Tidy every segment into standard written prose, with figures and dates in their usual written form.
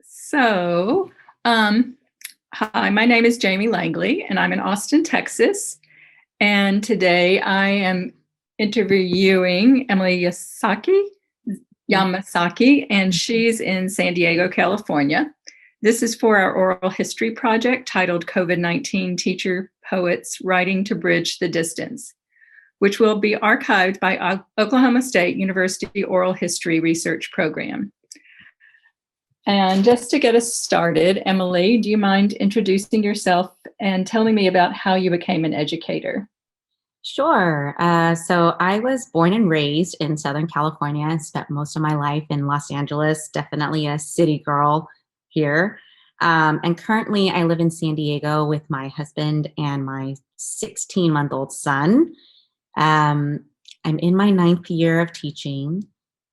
So, hi, my name is Jamie Langley, and I'm in Austin, Texas. And today I am interviewing Emily Yamasaki, and she's in San Diego, California. This is for our oral history project titled COVID-19 Teacher Poets Writing to Bridge the Distance, which will be archived by Oklahoma State University Oral History Research Program. And just to get us started, Emily, do you mind introducing yourself and telling me about how you became an educator? Sure. So I was born and raised in Southern California and spent most of my life in Los Angeles, definitely a city girl here. And currently I live in San Diego with my husband and my 16-month-old son. I'm in my 9th year of teaching.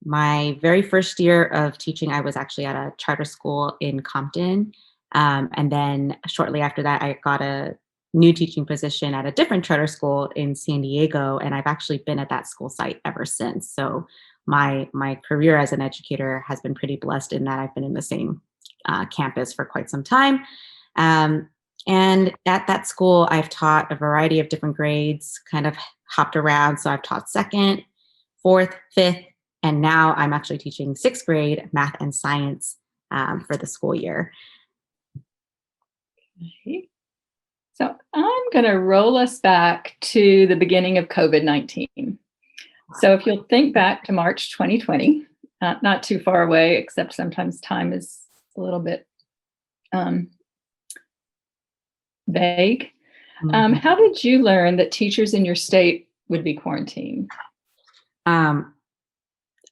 My very first year of teaching, I was actually at a charter school in Compton. And then shortly after that, I got a new teaching position at a different charter school in San Diego. And I've actually been at that school site ever since. So my career as an educator has been pretty blessed in that I've been in the same campus for quite some time. And at that school, I've taught a variety of different grades, kind of hopped around. So I've taught 2nd, 4th, 5th, and now I'm actually teaching 6th grade math and science for the school year. Okay. So I'm going to roll us back to the beginning of COVID-19. So if you'll think back to March 2020, not too far away, except sometimes time is a little bit vague. How did you learn that teachers in your state would be quarantined?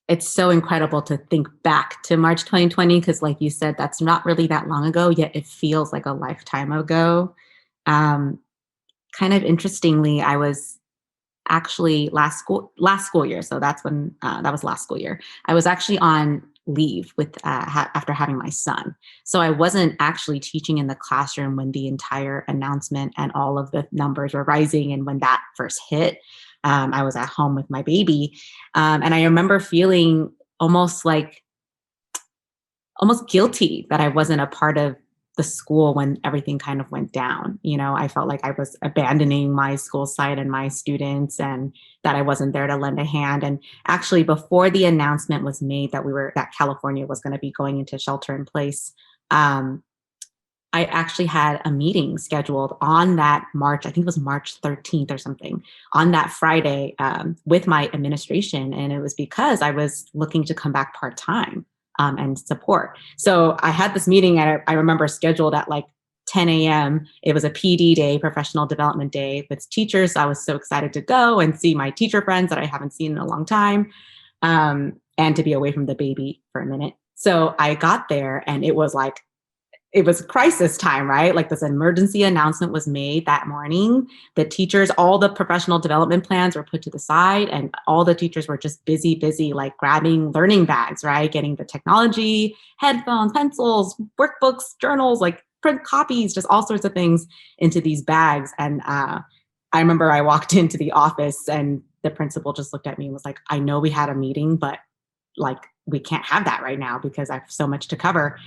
It's so incredible to think back to March 2020 because, like you said, that's not really that long ago, yet it feels like a lifetime ago. Kind of interestingly, I was actually last school year, so that's when that was last school year. I was actually on leave with after having my son, so I wasn't actually teaching in the classroom when the entire announcement and all of the numbers were rising, and when that first hit. I was at home with my baby. And I remember feeling almost guilty that I wasn't a part of the school when everything kind of went down. You know, I felt like I was abandoning my school site and my students and that I wasn't there to lend a hand. And actually before the announcement was made that California was going to be going into shelter in place, I actually had a meeting scheduled on that I think it was March 13th or something, on that Friday with my administration. And it was because I was looking to come back part-time and support. So I had this meeting I remember scheduled at like 10 a.m. It was a PD day, professional development day with teachers. I was so excited to go and see my teacher friends that I haven't seen in a long time and to be away from the baby for a minute. So I got there and it was crisis time, right? Like this emergency announcement was made that morning. The teachers, all the professional development plans were put to the side and all the teachers were just busy, like grabbing learning bags, right? Getting the technology, headphones, pencils, workbooks, journals, like print copies, just all sorts of things into these bags. And I remember I walked into the office and the principal just looked at me and was like, I know we had a meeting, but like, we can't have that right now because I have so much to cover.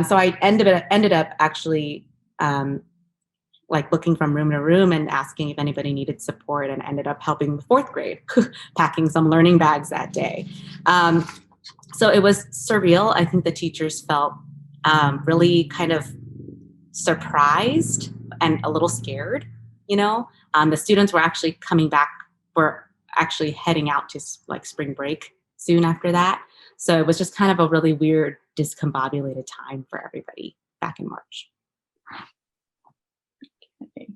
So I ended up actually like looking from room to room and asking if anybody needed support, and ended up helping the 4th grade, packing some learning bags that day. So it was surreal. I think the teachers felt really kind of surprised and a little scared, you know. The students were actually were actually heading out to like spring break soon after that. So it was just kind of a really weird, discombobulated time for everybody back in March. Okay.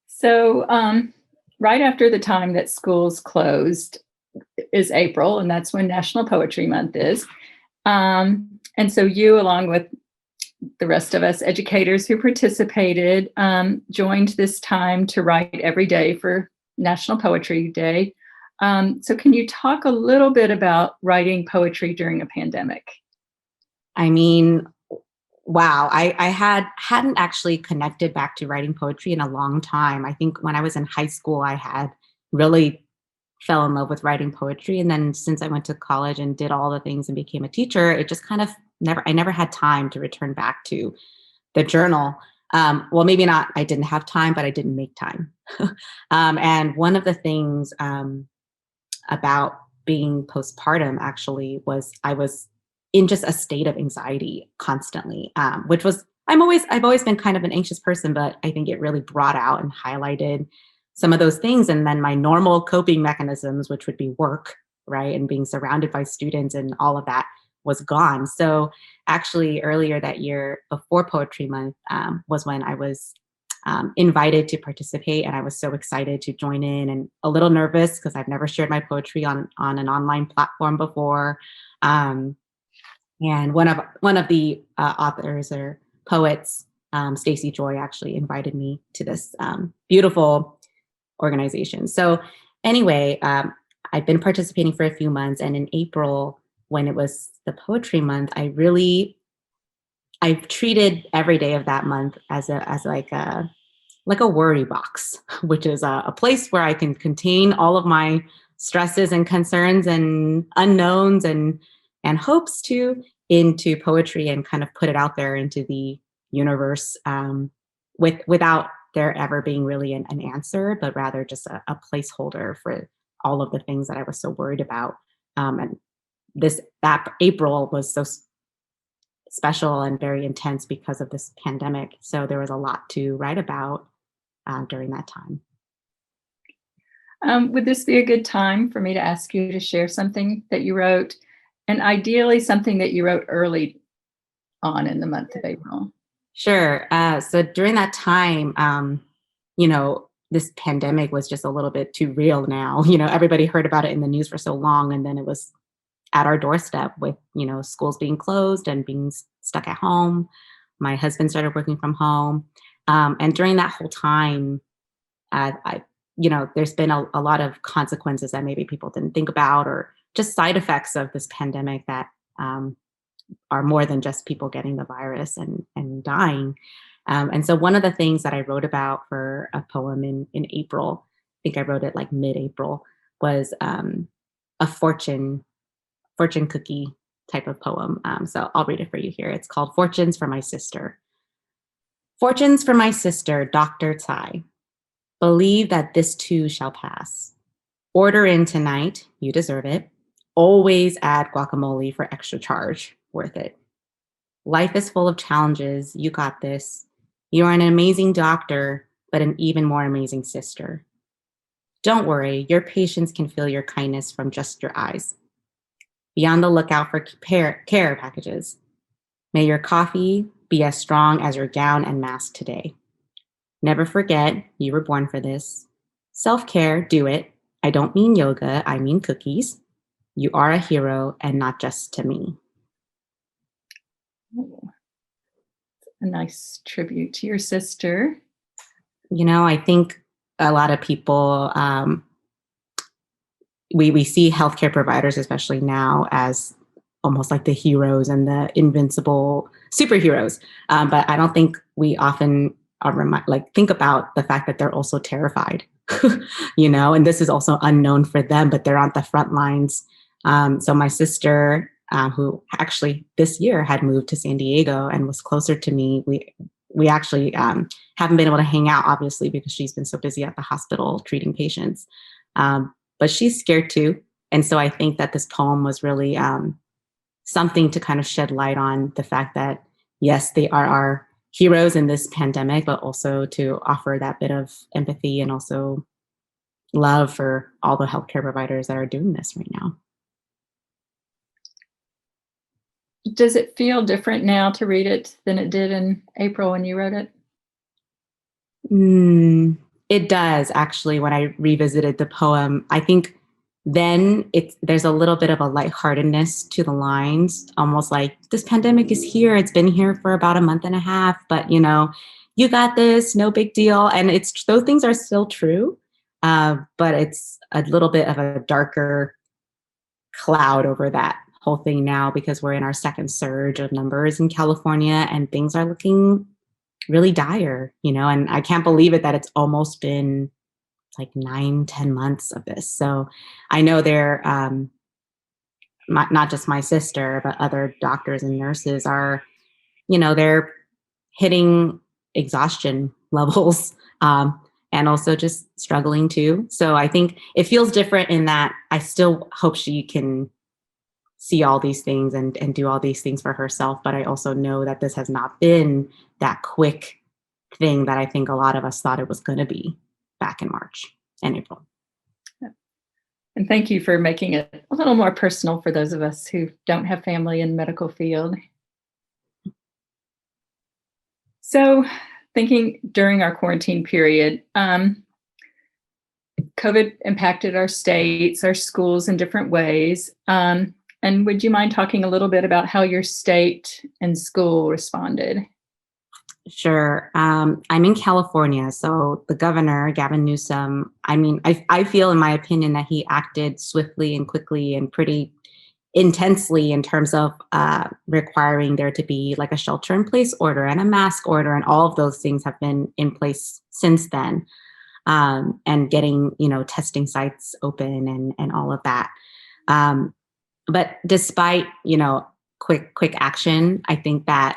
So right after the time that schools closed is April, and that's when National Poetry Month is. And so you, along with the rest of us educators who participated, joined this time to write every day for National Poetry Day. So can you talk a little bit about writing poetry during a pandemic? I mean, wow, I hadn't actually connected back to writing poetry in a long time. I think when I was in high school, I had really fell in love with writing poetry. And then since I went to college and did all the things and became a teacher, it just kind of I never had time to return back to the journal. Well, maybe not, I didn't have time, but I didn't make time. And one of the things about being postpartum actually was I was in just a state of anxiety constantly, which was, I've always been kind of an anxious person, but I think it really brought out and highlighted some of those things. And then my normal coping mechanisms, which would be work, right? And being surrounded by students and all of that was gone. So actually earlier that year before Poetry Month was when I was invited to participate, and I was so excited to join in and a little nervous because I've never shared my poetry on an online platform before. And one of the authors or poets, Stacey Joy, actually invited me to this beautiful organization. So anyway, I've been participating for a few months, and in April, when it was the Poetry Month, I've treated every day of that month as like a worry box, which is a place where I can contain all of my stresses and concerns and unknowns and hopes into poetry and kind of put it out there into the universe without there ever being really an answer, but rather just a placeholder for all of the things that I was so worried about. And that April was so special and very intense because of this pandemic. So there was a lot to write about during that time. Would this be a good time for me to ask you to share something that you wrote, and ideally something that you wrote early on in the month of April? Sure. So during that time, this pandemic was just a little bit too real now. Everybody heard about it in the news for so long, and then it was at our doorstep with, schools being closed and being stuck at home. My husband started working from home. And during that whole time, there's been a lot of consequences that maybe people didn't think about, or just side effects of this pandemic that are more than just people getting the virus and dying. And so one of the things that I wrote about for a poem in April, I think I wrote it like mid-April, was a fortune cookie type of poem. So I'll read it for you here. It's called Fortunes for My Sister. Fortunes for my sister, Dr. Tsai. Believe that this too shall pass. Order in tonight, you deserve it. Always add guacamole for extra charge, worth it. Life is full of challenges, you got this. You are an amazing doctor, but an even more amazing sister. Don't worry, your patients can feel your kindness from just your eyes. Be on the lookout for care packages. May your coffee be as strong as your gown and mask today. Never forget, you were born for this. Self-care, do it. I don't mean yoga, I mean cookies. You are a hero, and not just to me. Oh, a nice tribute to your sister. I think a lot of people, we see healthcare providers, especially now, as almost like the heroes and the invincible superheroes. But I don't think we often are think about the fact that they're also terrified, and this is also unknown for them, but they're on the front lines. So my sister, who actually this year had moved to San Diego and was closer to me, we actually haven't been able to hang out, obviously, because she's been so busy at the hospital treating patients. But she's scared too. And so I think that this poem was really something to kind of shed light on the fact that, yes, they are our heroes in this pandemic, but also to offer that bit of empathy and also love for all the healthcare providers that are doing this right now. Does it feel different now to read it than it did in April when you wrote it? It does, actually. When I revisited the poem, I think then there's a little bit of a lightheartedness to the lines, almost like this pandemic is here. It's been here for about a month and a half, but you got this, no big deal. And those things are still true, but it's a little bit of a darker cloud over that whole thing now, because we're in our second surge of numbers in California and things are looking really dire, and I can't believe it that it's almost been like 9-10 months of this. So I know not just my sister, but other doctors and nurses are, they're hitting exhaustion levels, and also just struggling too. So I think it feels different in that I still hope she can see all these things and do all these things for herself. But I also know that this has not been that quick thing that I think a lot of us thought it was going to be back in March and April. And thank you for making it a little more personal for those of us who don't have family in the medical field. So thinking during our quarantine period, COVID impacted our states, our schools in different ways. And would you mind talking a little bit about how your state and school responded? Sure. I'm in California. So the governor, Gavin Newsom, I feel, in my opinion, that he acted swiftly and quickly and pretty intensely in terms of requiring there to be like a shelter in place order and a mask order. And all of those things have been in place since then. And getting, testing sites open and all of that. But despite, quick action, I think that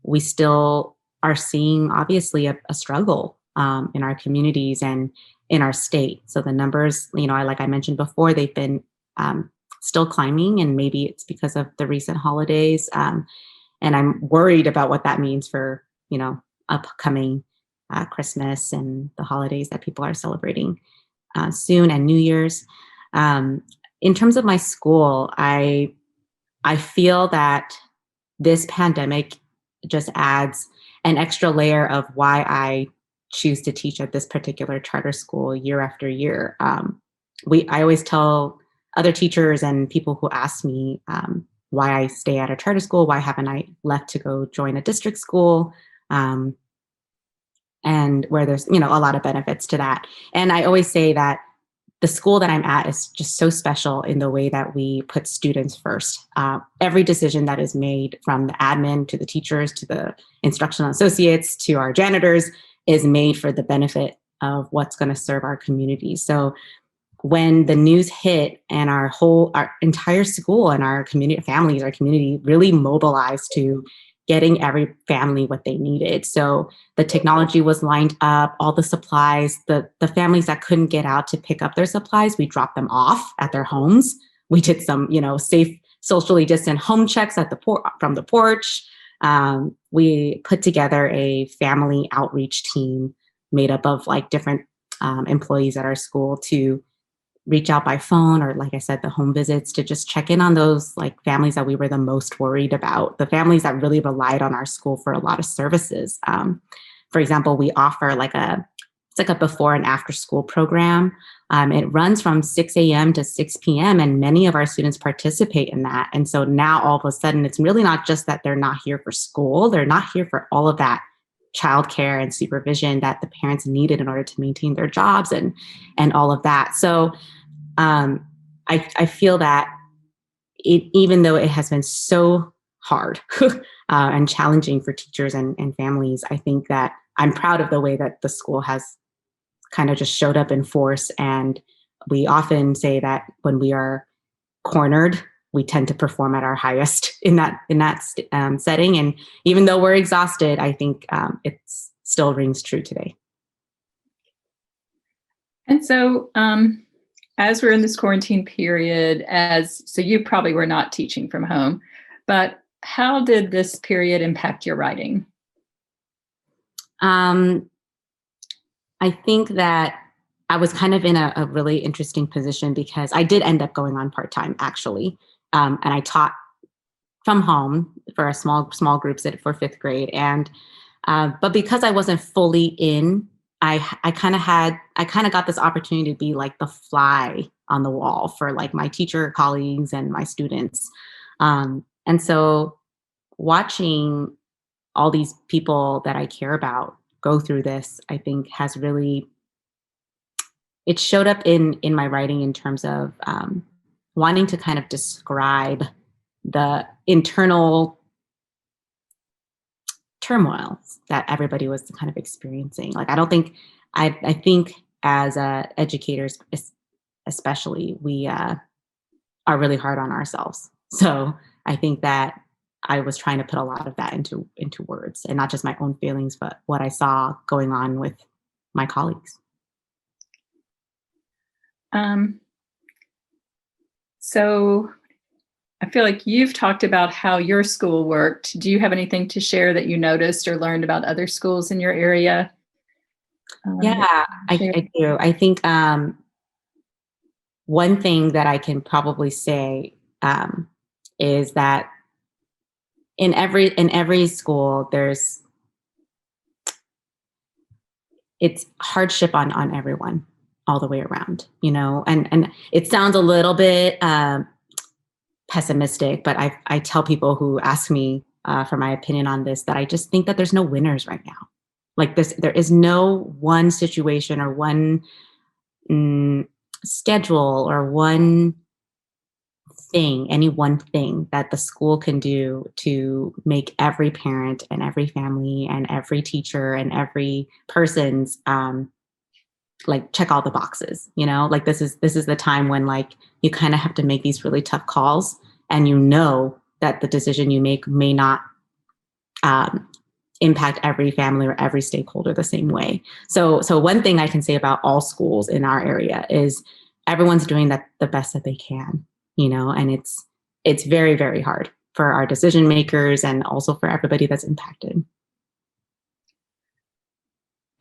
we still are seeing obviously a struggle in our communities and in our state. So the numbers, like I mentioned before, they've been still climbing, and maybe it's because of the recent holidays. And I'm worried about what that means for, upcoming Christmas and the holidays that people are celebrating soon, and New Year's. In terms of my school, I feel that this pandemic just adds an extra layer of why I choose to teach at this particular charter school year after year. I always tell other teachers and people who ask me why I stay at a charter school, why haven't I left to go join a district school, and where there's, a lot of benefits to that. And I always say that the school that I'm at is just so special in the way that we put students first. Every decision that is made, from the admin to the teachers to the instructional associates to our janitors, is made for the benefit of what's going to serve our community. So when the news hit and our entire school and our community, families, our community really mobilized to getting every family what they needed. So the technology was lined up, all the supplies, the families that couldn't get out to pick up their supplies, we dropped them off at their homes. We did some, safe, socially distant home checks at from the porch. We put together a family outreach team made up of like different employees at our school to reach out by phone, or like I said, the home visits, to just check in on those like families that we were the most worried about, the families that really relied on our school for a lot of services. For example, we offer it's like a before and after school program. It runs from 6 a.m. to 6 p.m. and many of our students participate in that. And so now all of a sudden, it's really not just that they're not here for school, they're not here for all of that childcare and supervision that the parents needed in order to maintain their jobs and all of that. So I feel that even though it has been so hard and challenging for teachers and families, I think that I'm proud of the way that the school has kind of just showed up in force. And we often say that when we are cornered, we tend to perform at our highest in that setting. And even though we're exhausted, I think it still rings true today. And so as we're in this quarantine period, so you probably were not teaching from home, but how did this period impact your writing? I think that I was kind of in a really interesting position because I did end up going on part-time, actually. And I taught from home for a small groups for fifth grade. And but because I wasn't fully in, I kind of got this opportunity to be like the fly on the wall for like my teacher colleagues and my students. And so watching all these people that I care about go through this, I think has really, it showed up in my writing in terms of wanting to kind of describe the internal turmoil that everybody was kind of experiencing. Like, I think as educators, especially, we are really hard on ourselves. So I think that I was trying to put a lot of that into words, and not just my own feelings, but what I saw going on with my colleagues. Um, so I feel like you've talked about how your school worked. Do you have anything to share that you noticed or learned about other schools in your area? Yeah, Share? I do. I think one thing that I can probably say is that in every school, it's hardship on everyone all the way around, and it sounds a little bit pessimistic, but I tell people who ask me for my opinion on this that I just think that there's no winners right now. Like this, there is no one situation or one schedule or any one thing that the school can do to make every parent and every family and every teacher and every person's like check all the boxes. Like this is the time when like you kind of have to make these really tough calls, and that the decision you make may not impact every family or every stakeholder the same way. So one thing I can say about all schools in our area is everyone's doing the best that they can, and it's very, very hard for our decision makers and also for everybody that's impacted.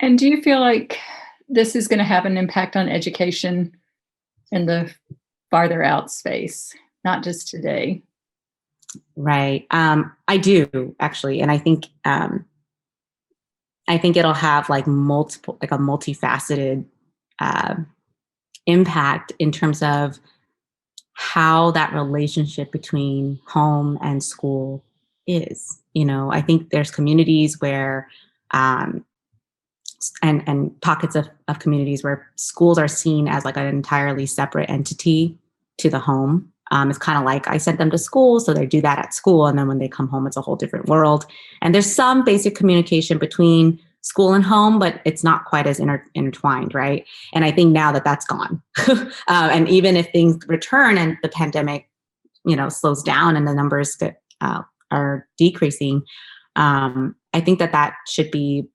And do you feel like this is going to have an impact on education in the farther out space, not just today? Right. I do actually. And I think it'll have like a multifaceted uh, impact in terms of how that relationship between home and school is. I think there's communities where, and pockets of communities where schools are seen as like an entirely separate entity to the home. It's kind of like I sent them to school, so they do that at school. And then when they come home, it's a whole different world. And there's some basic communication between school and home, but it's not quite as intertwined, right? And I think now that that's gone. And even if things return and the pandemic, slows down and the numbers are decreasing, I think that should be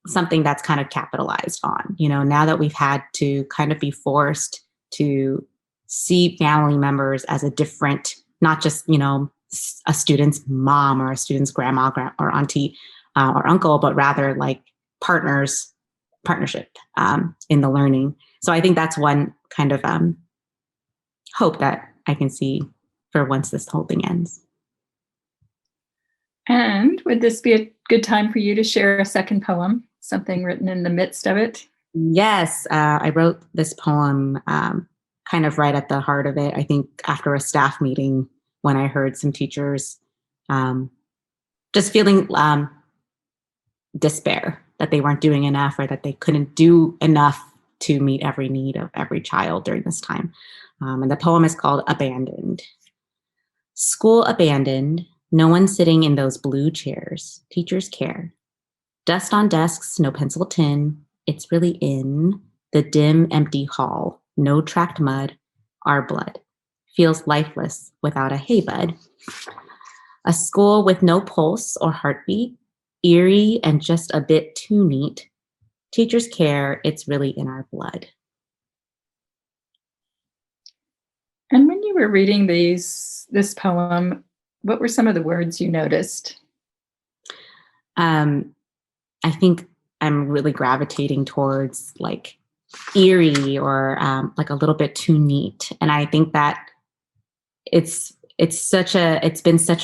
something that's kind of capitalized on. Now that we've had to kind of be forced to see family members as a different, not just, a student's mom or a student's grandma or auntie or uncle, but rather like partnership in the learning. So I think that's one kind of hope that I can see for once this whole thing ends. And would this be a good time for you to share a second poem, something written in the midst of it? Yes, I wrote this poem kind of right at the heart of it. I think after a staff meeting when I heard some teachers just feeling despair that they weren't doing enough or that they couldn't do enough to meet every need of every child during this time. And the poem is called Abandoned. School abandoned, no one sitting in those blue chairs, teachers care. Dust on desks, no pencil tin, it's really in the dim, empty hall, no tracked mud, our blood. Feels lifeless without a hey bud. A school with no pulse or heartbeat, eerie and just a bit too neat. Teachers care, it's really in our blood. And when you were reading this poem, what were some of the words you noticed? I think I'm really gravitating towards like eerie or like a little bit too neat. And I think that it's been such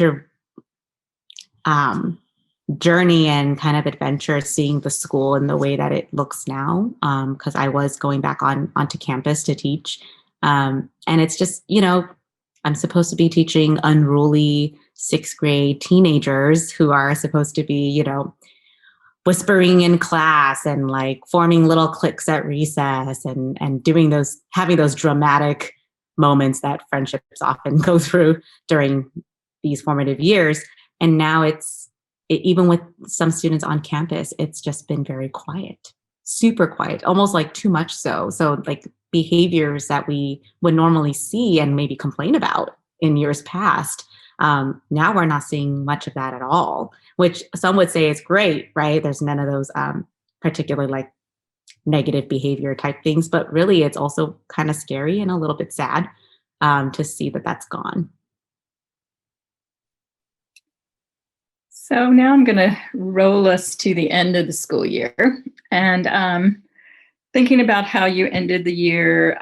a journey and kind of adventure seeing the school in the way that it looks now. Because I was going back onto campus to teach. And it's just, I'm supposed to be teaching unruly 6th grade teenagers who are supposed to be, whispering in class and like forming little cliques at recess and having those dramatic moments that friendships often go through during these formative years. And now even with some students on campus, it's just been very quiet, super quiet, almost like too much so. So like behaviors that we would normally see and maybe complain about in years past. Now we're not seeing much of that at all, which some would say is great, right? There's none of those particular like negative behavior type things, but really it's also kind of scary and a little bit sad to see that that's gone. So now I'm going to roll us to the end of the school year. And thinking about how you ended the year,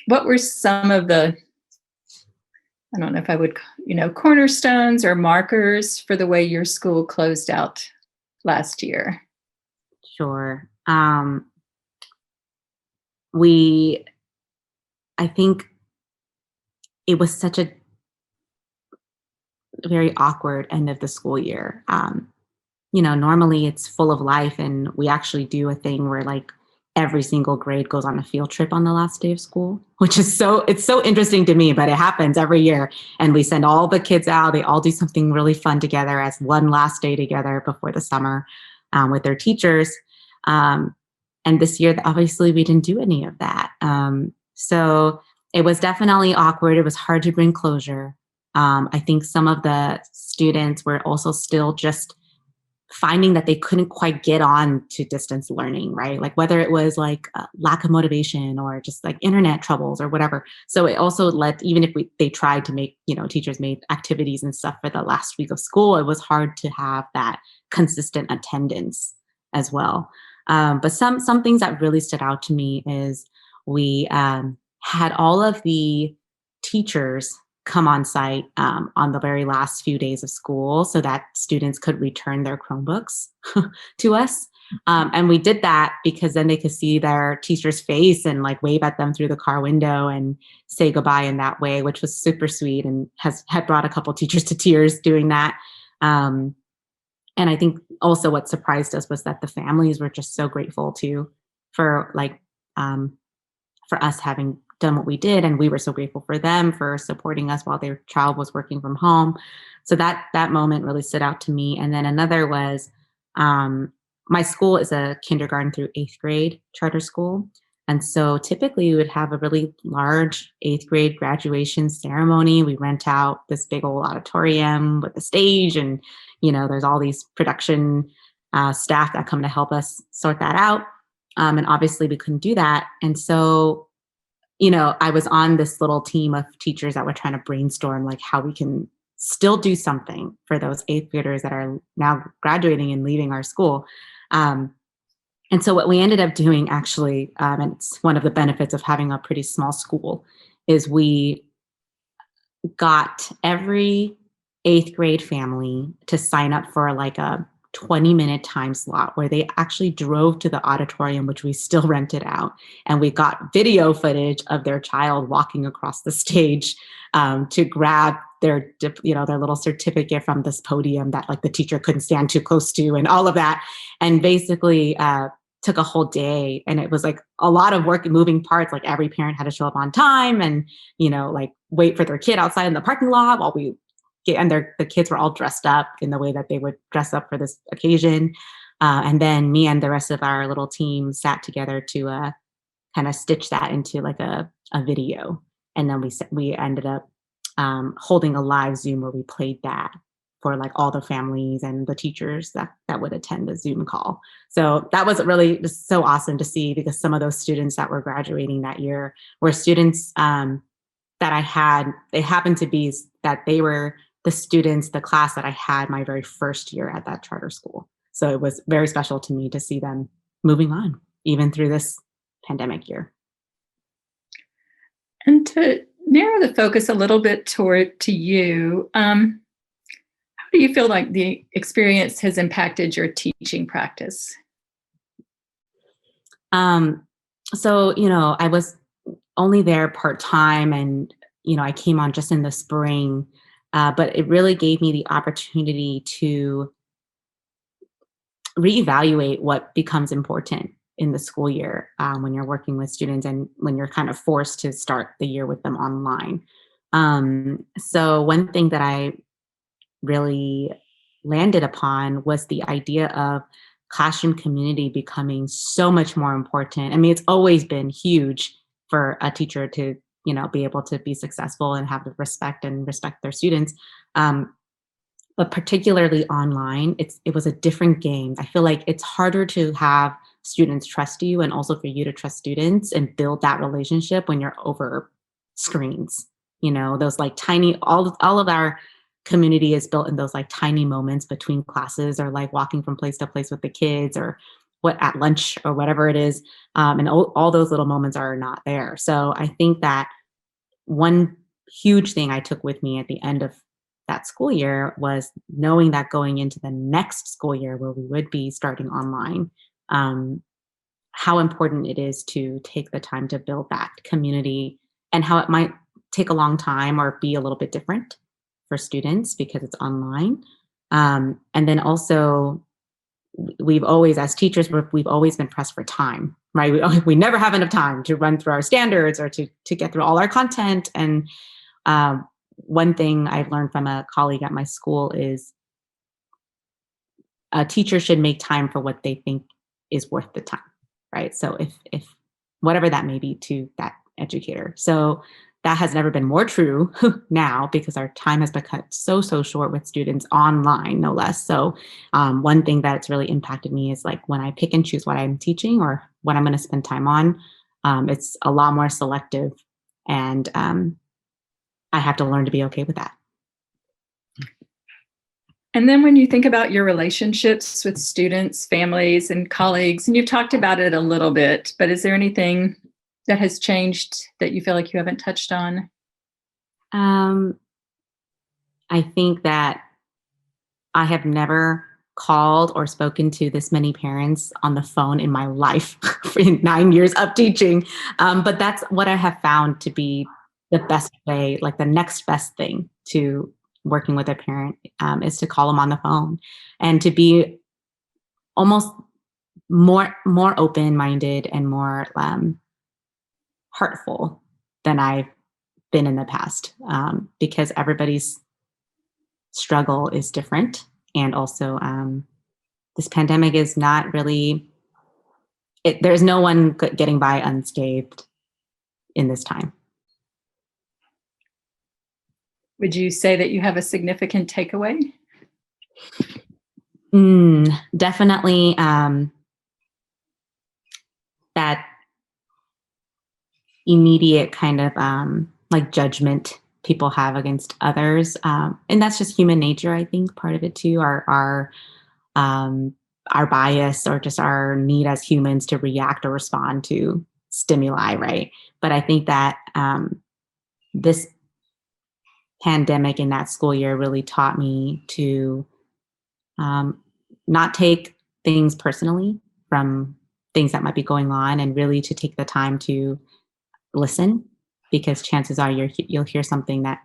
what were some of the, I don't know if I would, cornerstones or markers for the way your school closed out last year? Sure. I think it was such a very awkward end of the school year. Normally it's full of life, and we actually do a thing where like every single grade goes on a field trip on the last day of school, which is it's so interesting to me, but it happens every year. And we send all the kids out. They all do something really fun together as one last day together before the summer with their teachers. And this year, obviously, we didn't do any of that. So it was definitely awkward. It was hard to bring closure. I think some of the students were also still just finding that they couldn't quite get on to distance learning, right? Like whether it was like lack of motivation or just like internet troubles or whatever. So it also led, even if they tried to make, teachers made activities and stuff for the last week of school, it was hard to have that consistent attendance as well. But some things that really stood out to me is we had all of the teachers come on site on the very last few days of school so that students could return their Chromebooks to us. And we did that because then they could see their teacher's face and like wave at them through the car window and say goodbye in that way, which was super sweet and had brought a couple teachers to tears doing that. And I think also what surprised us was that the families were just so grateful too for us having done what we did, and we were so grateful for them for supporting us while their child was working from home. So that moment really stood out to me. And then another was my school is a kindergarten through 8th grade charter school. And so typically we would have a really large 8th grade graduation ceremony. We rent out this big old auditorium with the stage, and there's all these production staff that come to help us sort that out. And obviously we couldn't do that. And so I was on this little team of teachers that were trying to brainstorm like how we can still do something for those 8th graders that are now graduating and leaving our school. And so what we ended up doing actually, and it's one of the benefits of having a pretty small school, is we got every 8th grade family to sign up for like a 20-minute time slot where they actually drove to the auditorium, which we still rented out. And we got video footage of their child walking across the stage to grab their little certificate from this podium that like the teacher couldn't stand too close to and all of that. And basically took a whole day. And it was like a lot of work and moving parts. Like every parent had to show up on time and, like wait for their kid outside in the parking lot while the kids were all dressed up in the way that they would dress up for this occasion. And then me and the rest of our little team sat together to kind of stitch that into like a video. And then we ended up holding a live Zoom where we played that for like all the families and the teachers that would attend the Zoom call. So that was really just so awesome to see, because some of those students that were graduating that year were students that I had. They happened to be that they were the class that I had my very first year at that charter school. So it was very special to me to see them moving on, even through this pandemic year. And to narrow the focus a little bit to you, how do you feel like the experience has impacted your teaching practice? So, I was only there part-time, and, I came on just in the spring. But it really gave me the opportunity to reevaluate what becomes important in the school year when you're working with students and when you're kind of forced to start the year with them online. So one thing that I really landed upon was the idea of classroom community becoming so much more important. I mean, it's always been huge for a teacher to, be able to be successful and have the respect and respect their students. But particularly online, it was a different game. I feel like it's harder to have students trust you and also for you to trust students and build that relationship when you're over screens. Those like tiny, all of our community is built in those like tiny moments between classes or like walking from place to place with the kids or what at lunch or whatever it is. And all those little moments are not there. So I think that one huge thing I took with me at the end of that school year was knowing that going into the next school year where we would be starting online, how important it is to take the time to build that community and how it might take a long time or be a little bit different for students because it's online. And then also we've always, as teachers, we've always been pressed for time, right? We never have enough time to run through our standards or to get through all our content. And one thing I've learned from a colleague at my school is a teacher should make time for what they think is worth the time, right? So if whatever that may be to that educator. So that has never been more true now because our time has become so short with students online, no less. So one thing that's really impacted me is like when I pick and choose what I'm teaching or what I'm going to spend time on, it's a lot more selective, and I have to learn to be okay with that. And then when you think about your relationships with students, families, and colleagues, and you've talked about it a little bit, but is there anything that has changed that you feel like you haven't touched on? I think that I have never called or spoken to this many parents on the phone in my life in 9 years of teaching. But that's what I have found to be the best way, like the next best thing to working with a parent, is to call them on the phone and to be almost more open-minded and more heartful than I've been in the past, because everybody's struggle is different. And also, this pandemic is not really, there's no one getting by unscathed in this time. Would you say that you have a significant takeaway? Definitely that immediate kind of like judgment people have against others, and that's just human nature. I think part of it too, our bias or just our need as humans to react or respond to stimuli, right? But I think that this pandemic in that school year really taught me to not take things personally from things that might be going on, and really to take the time to listen, because chances are you'll hear something that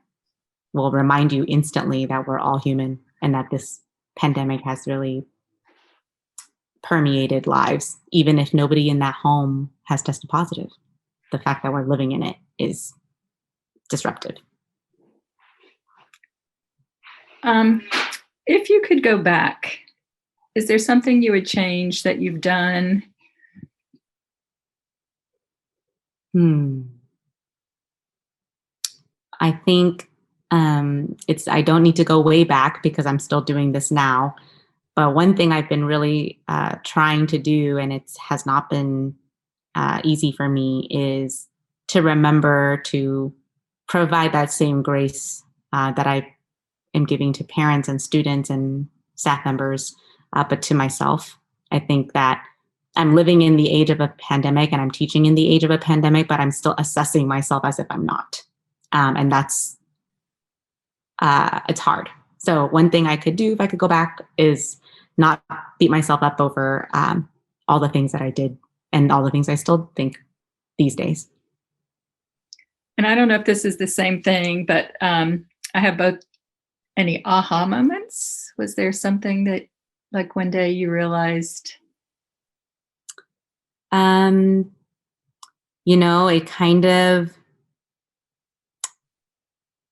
will remind you instantly that we're all human and that this pandemic has really permeated lives, even if nobody in that home has tested positive. The fact that we're living in it is disruptive. If you could go back, is there something you would change that you've done? I think I don't need to go way back because I'm still doing this now. But one thing I've been really trying to do, and it has not been easy for me, is to remember to provide that same grace that I am giving to parents and students and staff members, but to myself. I think that I'm living in the age of a pandemic and I'm teaching in the age of a pandemic, but I'm still assessing myself as if I'm not. And that's, it's hard. So one thing I could do if I could go back is not beat myself up over all the things that I did and all the things I still think these days. And I don't know if this is the same thing, but I have both. Any aha moments? Was there something that, like, one day you realized?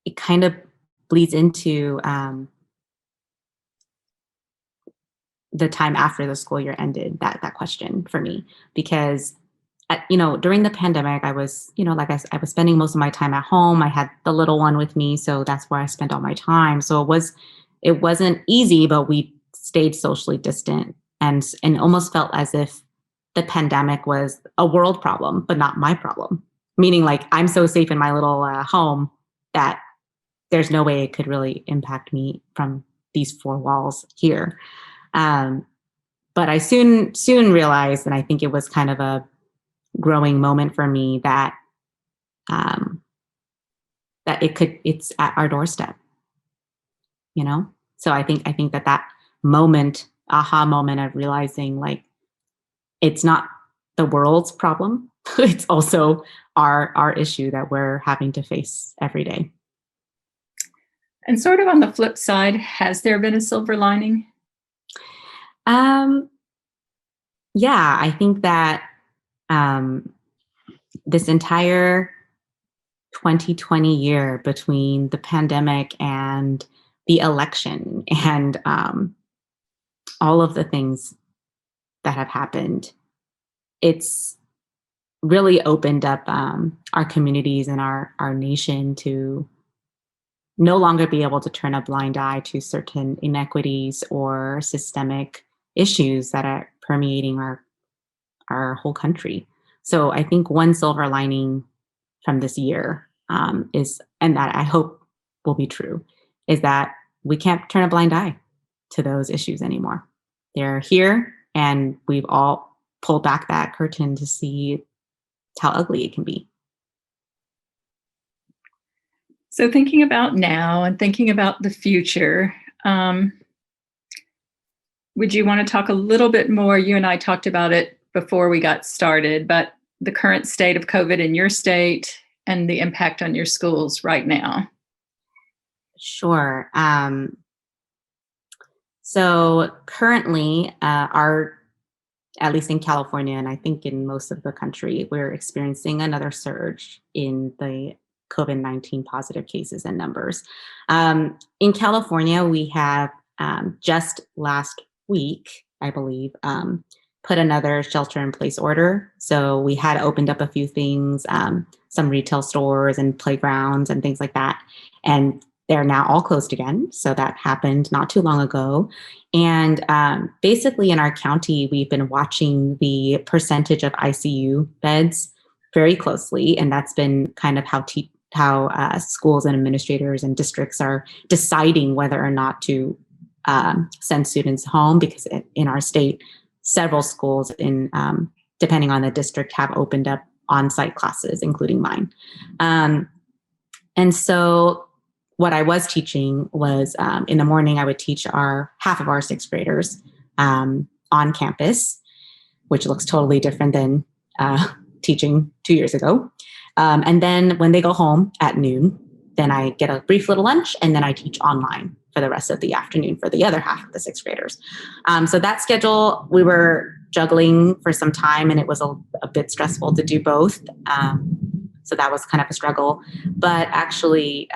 It kind of bleeds into the time after the school year ended, that question for me, because during the pandemic, I was, like I was spending most of my time at home. I had the little one with me, so that's where I spent all my time. So it wasn't easy, but we stayed socially distant, and almost felt as if the pandemic was a world problem, but not my problem. Meaning, like, I'm so safe in my little home that there's no way it could really impact me from these four walls here. But I soon realized, and I think it was kind of a growing moment for me, that it's at our doorstep, So I think that aha moment of realizing, like, it's not the world's problem, it's also our issue that we're having to face every day. And sort of on the flip side, has there been a silver lining? Yeah, I think that this entire 2020 year, between the pandemic and the election and all of the things that have happened, it's really opened up our communities and our nation to no longer be able to turn a blind eye to certain inequities or systemic issues that are permeating our whole country. So I think one silver lining from this year is, and that I hope will be true, is that we can't turn a blind eye to those issues anymore. They're here, and we've all pulled back that curtain to see how ugly it can be. So thinking about now and thinking about the future, would you want to talk a little bit more? You and I talked about it before we got started, but the current state of COVID in your state and the impact on your schools right now. Sure. So currently, at least in California, and I think in most of the country, we're experiencing another surge in the COVID-19 positive cases and numbers. In California, we have just last week, I believe, put another shelter-in-place order. So we had opened up a few things, some retail stores and playgrounds and things like that. And they're now all closed again. So that happened not too long ago. And basically in our county, we've been watching the percentage of ICU beds very closely. And that's been kind of how schools and administrators and districts are deciding whether or not to send students home, because in our state, several schools, depending on the district, have opened up on-site classes, including mine. And so what I was teaching was, in the morning, I would teach half of our sixth graders on campus, which looks totally different than teaching 2 years ago. And then when they go home at noon, then I get a brief little lunch, and then I teach online for the rest of the afternoon for the other half of the sixth graders. So that schedule we were juggling for some time, and it was a bit stressful to do both. So that was kind of a struggle. But actually,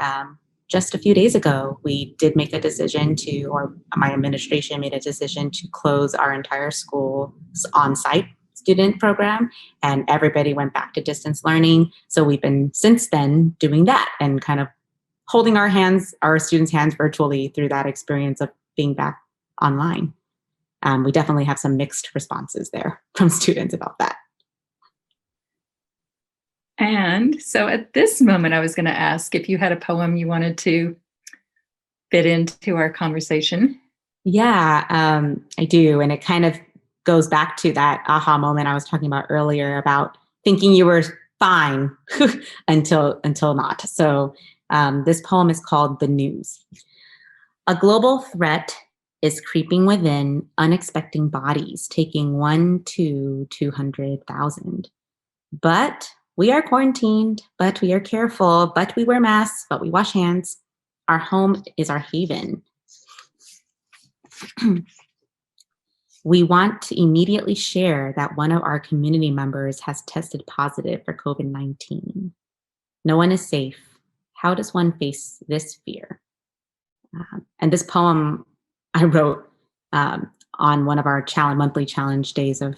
just a few days ago, we did make a decision or my administration made a decision to close our entire school's on-site student program, and everybody went back to distance learning. So we've been since then doing that and kind of holding our students' hands virtually through that experience of being back online. We definitely have some mixed responses there from students about that. And so at this moment, I was going to ask if you had a poem you wanted to fit into our conversation. Yeah, I do. And it kind of goes back to that aha moment I was talking about earlier about thinking you were fine until not. So this poem is called The News. A global threat is creeping within, unexpected bodies, taking 1 to 200,000. But we are quarantined, but we are careful, but we wear masks, but we wash hands. Our home is our haven. We want to immediately share that one of our community members has tested positive for COVID-19. No one is safe. How does one face this fear? And this poem I wrote on one of our monthly challenge days of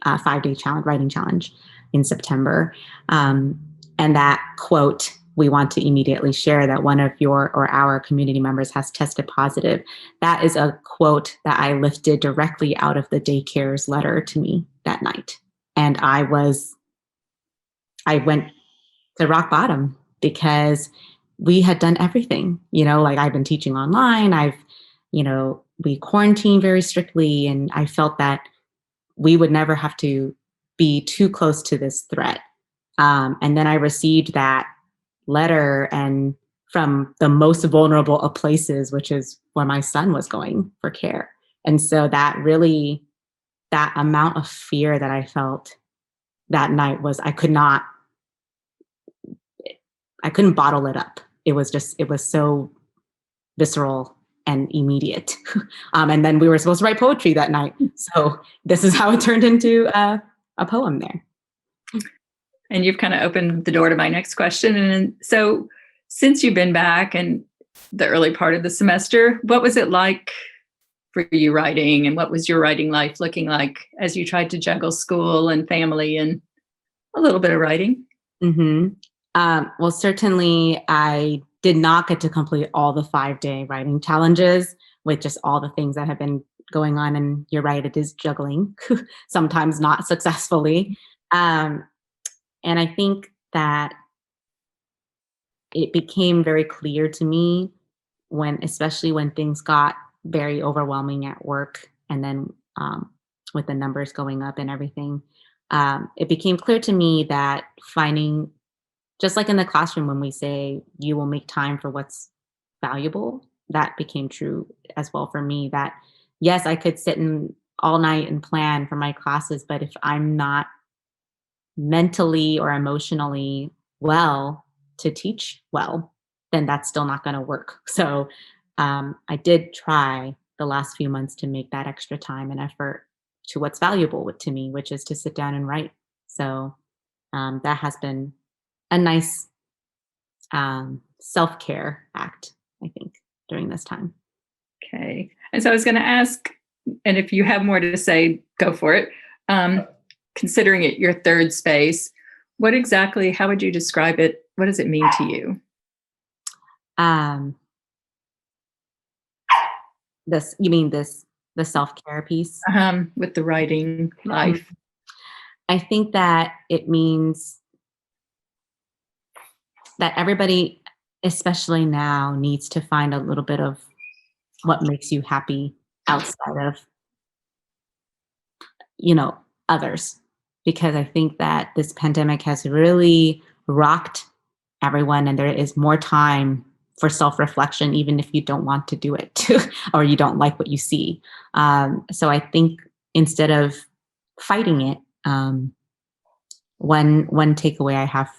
5-day writing challenge. in September. And that quote, we want to immediately share that one of your or our community members has tested positive. That is a quote that I lifted directly out of the daycare's letter to me that night. And I went to rock bottom because we had done everything, like I've been teaching online. We quarantined very strictly, and I felt that we would never have to be too close to this threat. And then I received that letter, and from the most vulnerable of places, which is where my son was going for care. And so that amount of fear that I felt that night was, I couldn't bottle it up. It was so visceral and immediate. And then we were supposed to write poetry that night. So this is how it turned into a poem there. And you've kind of opened the door to my next question. And so since you've been back in the early part of the semester, what was it like for you writing, and what was your writing life looking like as you tried to juggle school and family and a little bit of writing? Mm-hmm. Well, certainly I did not get to complete all the 5-day writing challenges with just all the things that have been going on. And you're right, it is juggling, sometimes not successfully. And I think that it became very clear to me especially when things got very overwhelming at work, and then with the numbers going up and everything, it became clear to me that finding, just like in the classroom when we say you will make time for what's valuable, that became true as well for me. That yes, I could sit all night and plan for my classes, but if I'm not mentally or emotionally well to teach well, then that's still not going to work. So I did try the last few months to make that extra time and effort to what's valuable to me, which is to sit down and write. So that has been a nice self-care act, I think, during this time. Okay. And so I was going to ask, and if you have more to say, go for it. Considering it your third space, how would you describe it? What does it mean to you? The self-care piece? With the writing life. I think that it means that everybody, especially now, needs to find a little bit of what makes you happy outside of, others. Because I think that this pandemic has really rocked everyone, and there is more time for self-reflection, even if you don't want to do it or you don't like what you see. So I think instead of fighting it, one takeaway I have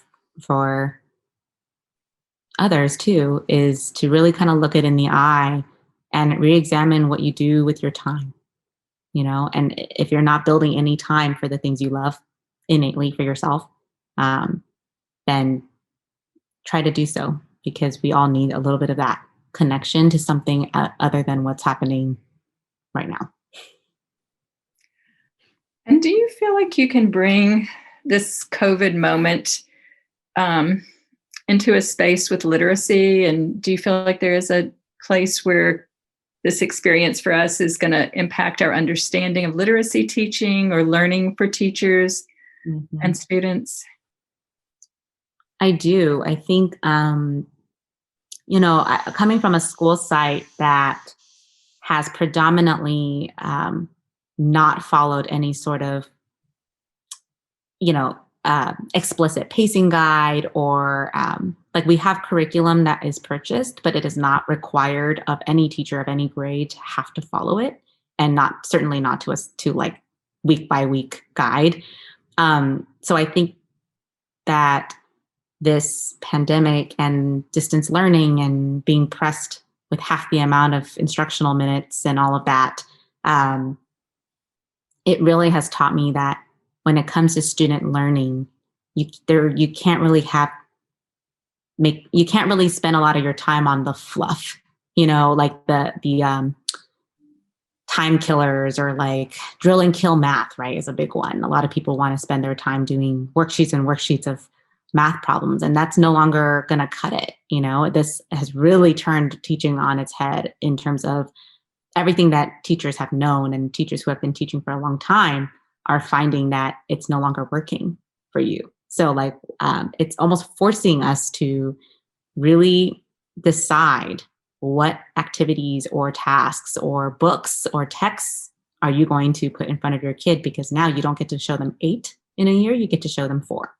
for others too is to really kind of look it in the eye and re-examine what you do with your time. And if you're not building any time for the things you love innately for yourself, then try to do so, because we all need a little bit of that connection to something other than what's happening right now. And do you feel like you can bring this COVID moment into a space with literacy? And do you feel like there is a place where this experience for us is going to impact our understanding of literacy teaching or learning for teachers and students? I do. I think, coming from a school site that has predominantly not followed any sort of, explicit pacing guide, or we have curriculum that is purchased, but it is not required of any teacher of any grade to have to follow it, and certainly not to week by week guide. So I think that this pandemic and distance learning and being pressed with half the amount of instructional minutes and all of that, it really has taught me that when it comes to student learning, you can't really spend a lot of your time on the fluff, the time killers, or like drill and kill math, right, is a big one. A lot of people want to spend their time doing worksheets and worksheets of math problems, and that's no longer going to cut it. This has really turned teaching on its head in terms of everything that teachers have known, and teachers who have been teaching for a long time are finding that it's no longer working for you. So it's almost forcing us to really decide what activities or tasks or books or texts are you going to put in front of your kid, because now you don't get to show them 8 in a year, you get to show them 4,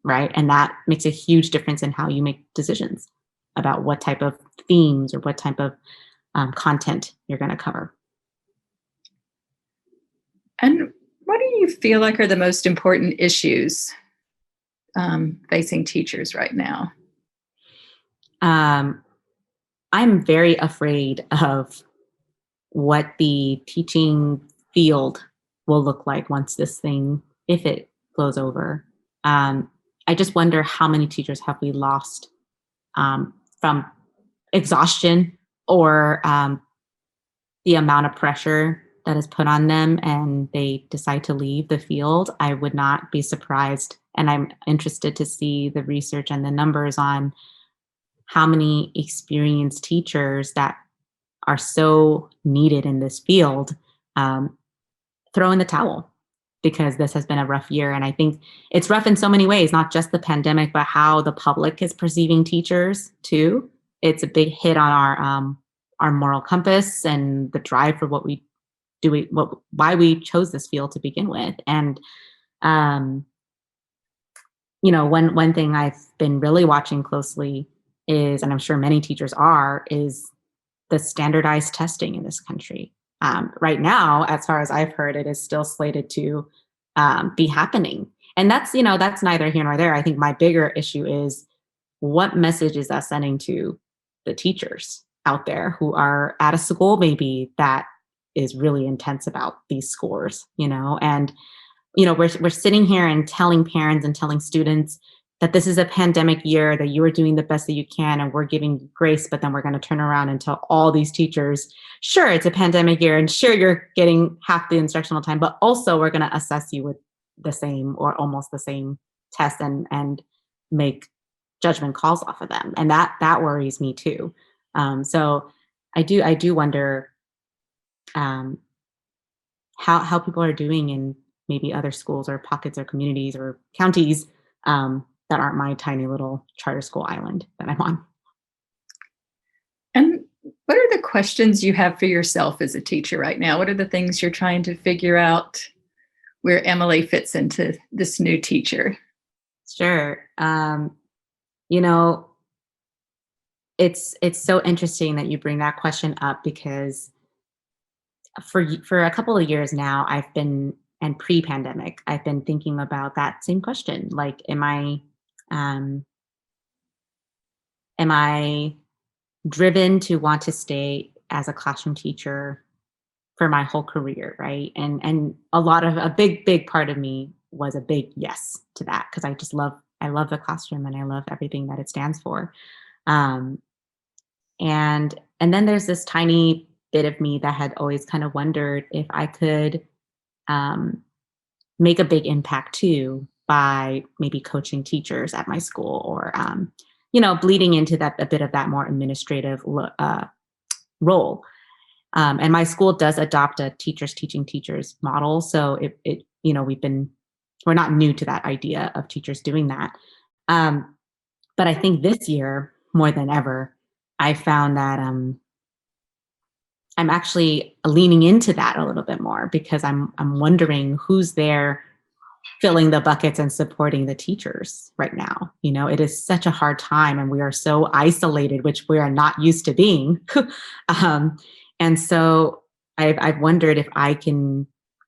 right? And that makes a huge difference in how you make decisions about what type of themes or what type of content you're going to cover. And what do you feel like are the most important issues facing teachers right now? I'm very afraid of what the teaching field will look like once this thing, if it blows over. I just wonder how many teachers have we lost from exhaustion, or the amount of pressure that is put on them, and they decide to leave the field. I would not be surprised. And I'm interested to see the research and the numbers on how many experienced teachers that are so needed in this field throw in the towel, because this has been a rough year. And I think it's rough in so many ways, not just the pandemic, but how the public is perceiving teachers too. It's a big hit on our moral compass and the drive for what we do, why we chose this field to begin with. And one thing I've been really watching closely is, and I'm sure many teachers are, is the standardized testing in this country. Right now, as far as I've heard, it is still slated to be happening. And that's neither here nor there. I think my bigger issue is, what message is that sending to the teachers out there who are at a school maybe that is really intense about these scores, and we're sitting here and telling parents and telling students that this is a pandemic year, that you are doing the best that you can, and we're giving you grace, but then we're going to turn around and tell all these teachers, sure, it's a pandemic year, and sure, you're getting half the instructional time, but also we're going to assess you with the same or almost the same test and make judgment calls off of them. And that worries me too. So I do wonder how people are doing in maybe other schools or pockets or communities or counties that aren't my tiny little charter school island that I'm on. And what are the questions you have for yourself as a teacher right now? What are the things you're trying to figure out where Emily fits into this new teacher? Sure. It's so interesting that you bring that question up, because for a couple of years now, and pre-pandemic, I've been thinking about that same question. Like, am I driven to want to stay as a classroom teacher for my whole career, right? And a big part of me was a big yes to that, because I love the classroom and I love everything that it stands for. And then there's this tiny bit of me that had always kind of wondered if I could make a big impact too by maybe coaching teachers at my school, or bleeding into that a bit of that more administrative role. And my school does adopt a teachers teaching teachers model, so we're not new to that idea of teachers doing that. But I think this year more than ever, I found that I'm actually leaning into that a little bit more, because I'm wondering who's there filling the buckets and supporting the teachers right now. It is such a hard time, and we are so isolated, which we are not used to being. And so I've wondered if I can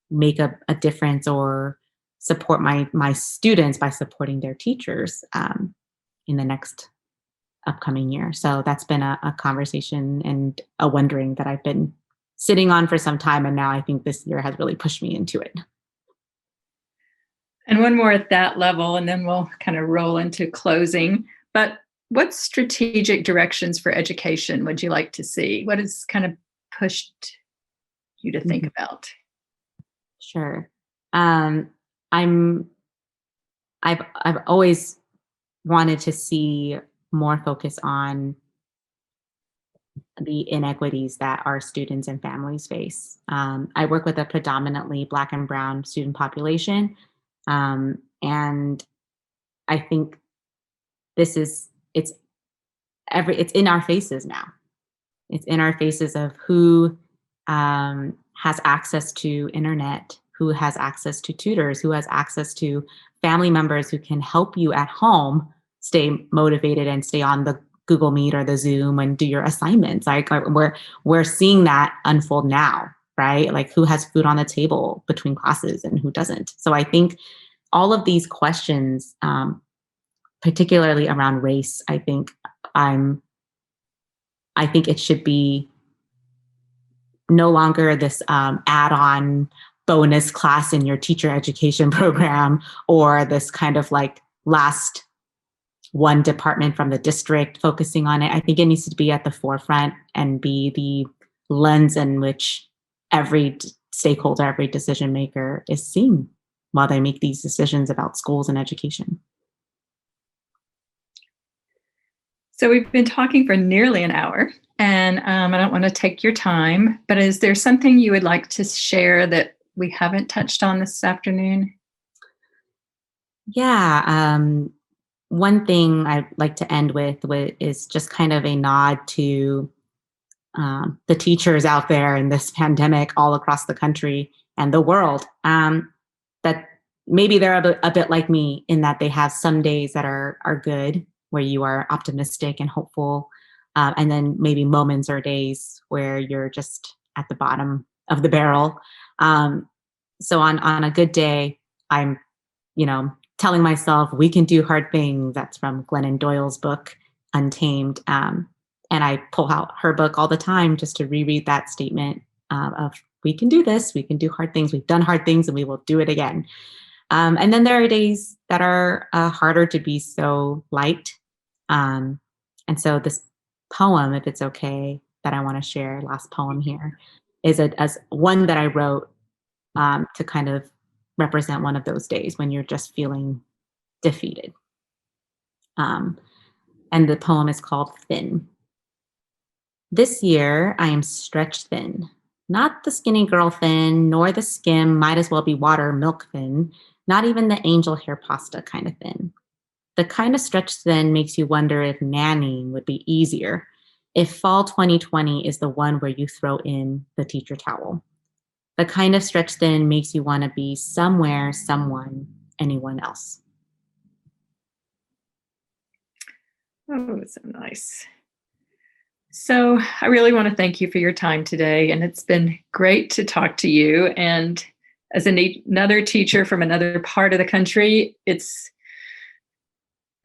make a difference or support my students by supporting their teachers in the next upcoming year. So that's been a conversation and a wondering that I've been sitting on for some time. And now I think this year has really pushed me into it. And one more at that level, and then we'll kind of roll into closing. But what strategic directions for education would you like to see? What has kind of pushed you to think about? Sure. Um, I'm I've always wanted to see more focus on the inequities that our students and families face. I work with a predominantly Black and Brown student population, and I think this is it's in our faces now. It's in our faces of who has access to internet, who has access to tutors, who has access to family members who can help you at home stay motivated and stay on the Google Meet or the Zoom and do your assignments. Like we're seeing that unfold now, right? Like who has food on the table between classes and who doesn't. So I think all of these questions, particularly around race, I think it should be no longer this add-on bonus class in your teacher education program, or this kind of like last one department from the district focusing on it. I think it needs to be at the forefront and be the lens in which every stakeholder, every decision maker is seeing while they make these decisions about schools and education. So we've been talking for nearly an hour, and I don't want to take your time, but is there something you would like to share that we haven't touched on this afternoon? Yeah. One thing I'd like to end with is just kind of a nod to the teachers out there in this pandemic all across the country and the world, that maybe they're a bit like me in that they have some days that are good, where you are optimistic and hopeful, and then maybe moments or days where you're just at the bottom of the barrel. So on a good day, I'm, telling myself we can do hard things. That's from Glennon Doyle's book, Untamed. And I pull out her book all the time just to reread that statement of we can do this, we can do hard things, we've done hard things, and we will do it again. And then there are days that are harder to be so light. And so this poem, if it's okay, that I want to share, last poem here, is as one that I wrote to kind of represent one of those days when you're just feeling defeated. And the poem is called Thin. This year, I am stretched thin. Not the skinny girl thin, nor the skim, might as well be water, milk thin. Not even the angel hair pasta kind of thin. The kind of stretched thin makes you wonder if nannying would be easier. If fall 2020 is the one where you throw in the teacher towel. The kind of stretched thin makes you want to be somewhere, someone, anyone else. Oh, so nice. So I really want to thank you for your time today, and it's been great to talk to you. And as another teacher from another part of the country, it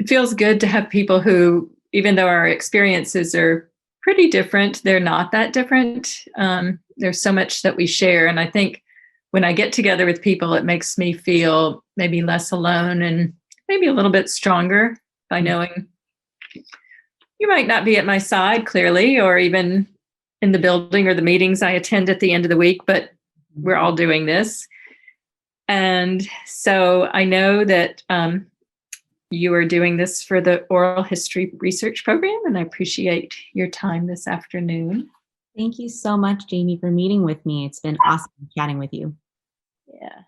feels good to have people who, even though our experiences are pretty different, they're not that different. There's so much that we share. And I think when I get together with people, it makes me feel maybe less alone and maybe a little bit stronger by knowing you might not be at my side clearly, or even in the building or the meetings I attend at the end of the week, but we're all doing this. And so I know that you are doing this for the oral history research program, and I appreciate your time this afternoon. Thank you so much, Jamie, for meeting with me. It's been awesome chatting with you. Yeah.